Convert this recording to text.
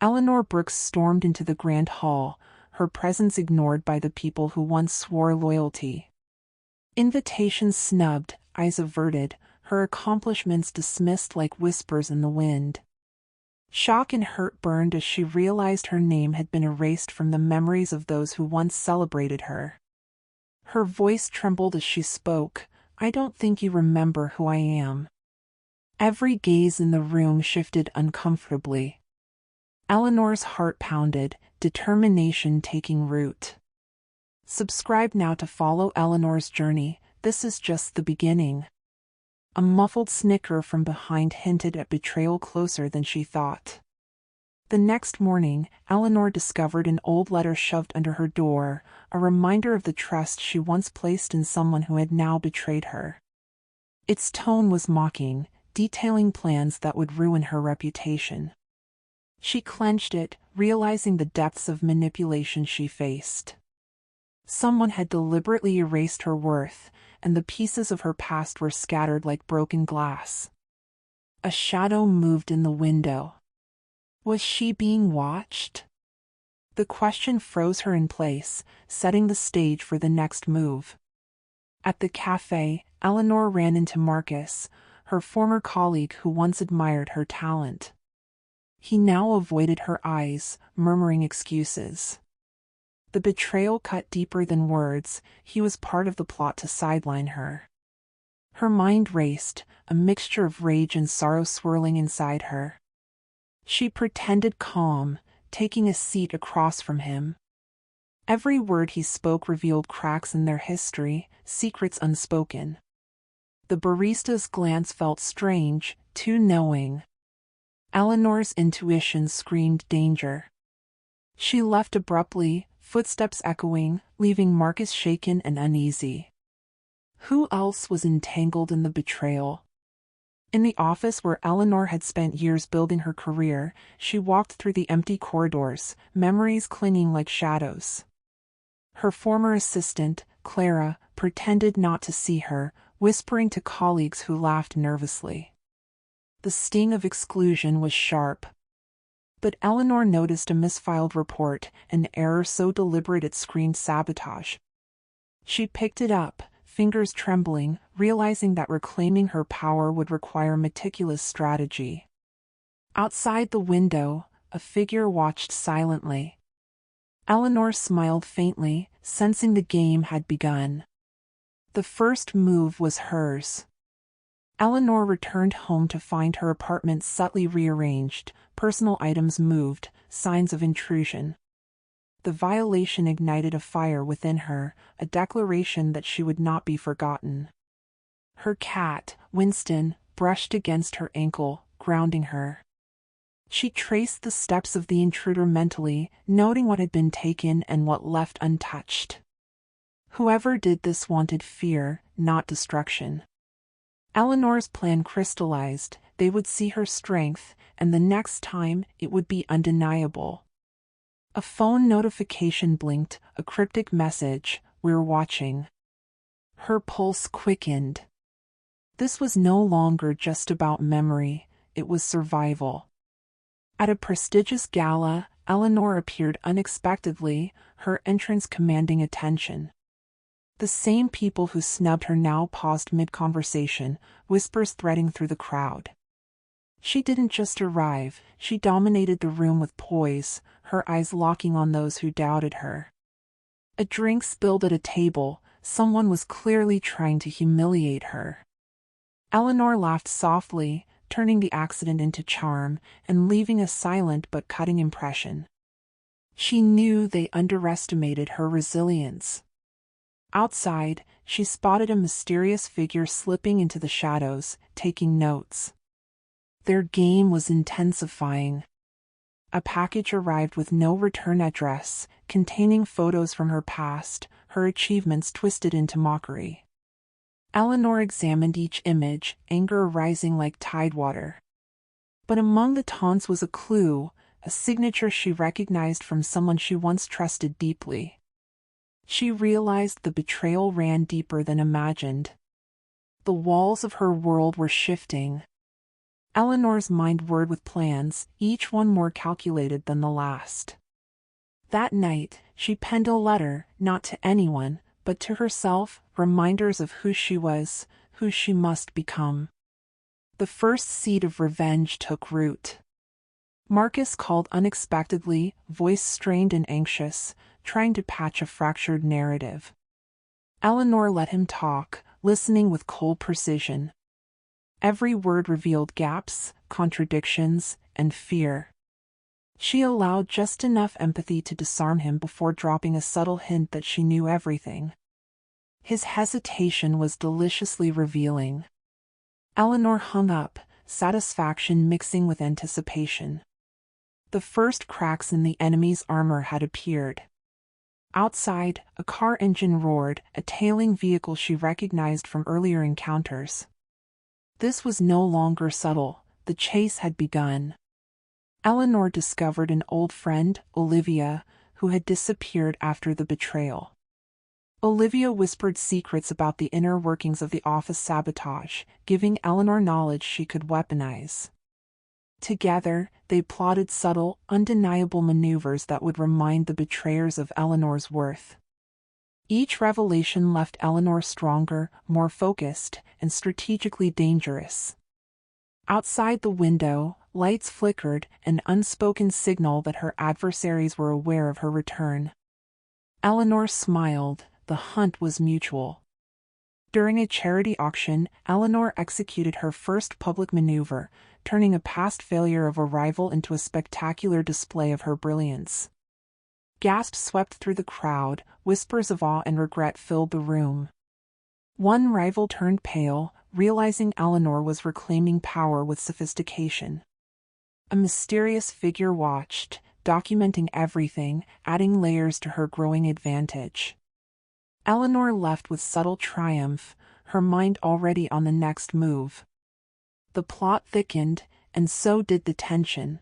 Eleanor Brooks stormed into the grand hall, her presence ignored by the people who once swore loyalty. Invitations snubbed, eyes averted, her accomplishments dismissed like whispers in the wind. Shock and hurt burned as she realized her name had been erased from the memories of those who once celebrated her. Her voice trembled as she spoke. "I don't think you remember who I am." Every gaze in the room shifted uncomfortably. Eleanor's heart pounded, determination taking root. Subscribe now to follow Eleanor's journey. This is just the beginning. A muffled snicker from behind hinted at betrayal closer than she thought. The next morning, Eleanor discovered an old letter shoved under her door, a reminder of the trust she once placed in someone who had now betrayed her. Its tone was mocking, detailing plans that would ruin her reputation. She clenched it, realizing the depths of manipulation she faced. Someone had deliberately erased her worth, and the pieces of her past were scattered like broken glass. A shadow moved in the window. Was she being watched? The question froze her in place, setting the stage for the next move. At the cafe, Eleanor ran into Marcus, her former colleague who once admired her talent. He now avoided her eyes, murmuring excuses. The betrayal cut deeper than words. He was part of the plot to sideline her. Her mind raced, a mixture of rage and sorrow swirling inside her. She pretended calm, taking a seat across from him. Every word he spoke revealed cracks in their history, secrets unspoken. The barista's glance felt strange, too knowing. Eleanor's intuition screamed danger. She left abruptly, footsteps echoing, leaving Marcus shaken and uneasy. Who else was entangled in the betrayal? In the office where Eleanor had spent years building her career, she walked through the empty corridors, memories clinging like shadows. Her former assistant, Clara, pretended not to see her, whispering to colleagues who laughed nervously. The sting of exclusion was sharp. But Eleanor noticed a misfiled report, an error so deliberate it screamed sabotage. She picked it up, fingers trembling, realizing that reclaiming her power would require meticulous strategy. Outside the window, a figure watched silently. Eleanor smiled faintly, sensing the game had begun. The first move was hers. Eleanor returned home to find her apartment subtly rearranged, personal items moved, signs of intrusion. The violation ignited a fire within her, a declaration that she would not be forgotten. Her cat, Winston, brushed against her ankle, grounding her. She traced the steps of the intruder mentally, noting what had been taken and what left untouched. Whoever did this wanted fear, not destruction. Eleanor's plan crystallized. They would see her strength, and the next time it would be undeniable. A phone notification blinked, a cryptic message, "We're watching." Her pulse quickened. This was no longer just about memory, it was survival. At a prestigious gala, Eleanor appeared unexpectedly, her entrance commanding attention. The same people who snubbed her now paused mid-conversation, whispers threading through the crowd. She didn't just arrive, she dominated the room with poise, her eyes locking on those who doubted her. A drink spilled at a table, someone was clearly trying to humiliate her. Eleanor laughed softly, turning the accident into charm, and leaving a silent but cutting impression. She knew they underestimated her resilience. Outside, she spotted a mysterious figure slipping into the shadows, taking notes. Their game was intensifying. A package arrived with no return address, containing photos from her past, her achievements twisted into mockery. Eleanor examined each image, anger rising like tidewater. But among the taunts was a clue, a signature she recognized from someone she once trusted deeply. She realized the betrayal ran deeper than imagined. The walls of her world were shifting. Eleanor's mind whirred with plans, each one more calculated than the last. That night, she penned a letter, not to anyone, but to herself, reminders of who she was, who she must become. The first seed of revenge took root. Marcus called unexpectedly, voice strained and anxious, trying to patch a fractured narrative. Eleanor let him talk, listening with cold precision. Every word revealed gaps, contradictions, and fear. She allowed just enough empathy to disarm him before dropping a subtle hint that she knew everything. His hesitation was deliciously revealing. Eleanor hung up, satisfaction mixing with anticipation. The first cracks in the enemy's armor had appeared. Outside, a car engine roared, a tailing vehicle she recognized from earlier encounters. This was no longer subtle, the chase had begun. Eleanor discovered an old friend, Olivia, who had disappeared after the betrayal. Olivia whispered secrets about the inner workings of the office sabotage, giving Eleanor knowledge she could weaponize. Together, they plotted subtle, undeniable maneuvers that would remind the betrayers of Eleanor's worth. Each revelation left Eleanor stronger, more focused, and strategically dangerous. Outside the window, lights flickered, an unspoken signal that her adversaries were aware of her return. Eleanor smiled, the hunt was mutual. During a charity auction, Eleanor executed her first public maneuver, turning a past failure of a rival into a spectacular display of her brilliance. Gasps swept through the crowd, whispers of awe and regret filled the room. One rival turned pale, realizing Eleanor was reclaiming power with sophistication. A mysterious figure watched, documenting everything, adding layers to her growing advantage. Eleanor left with subtle triumph, her mind already on the next move. The plot thickened, and so did the tension.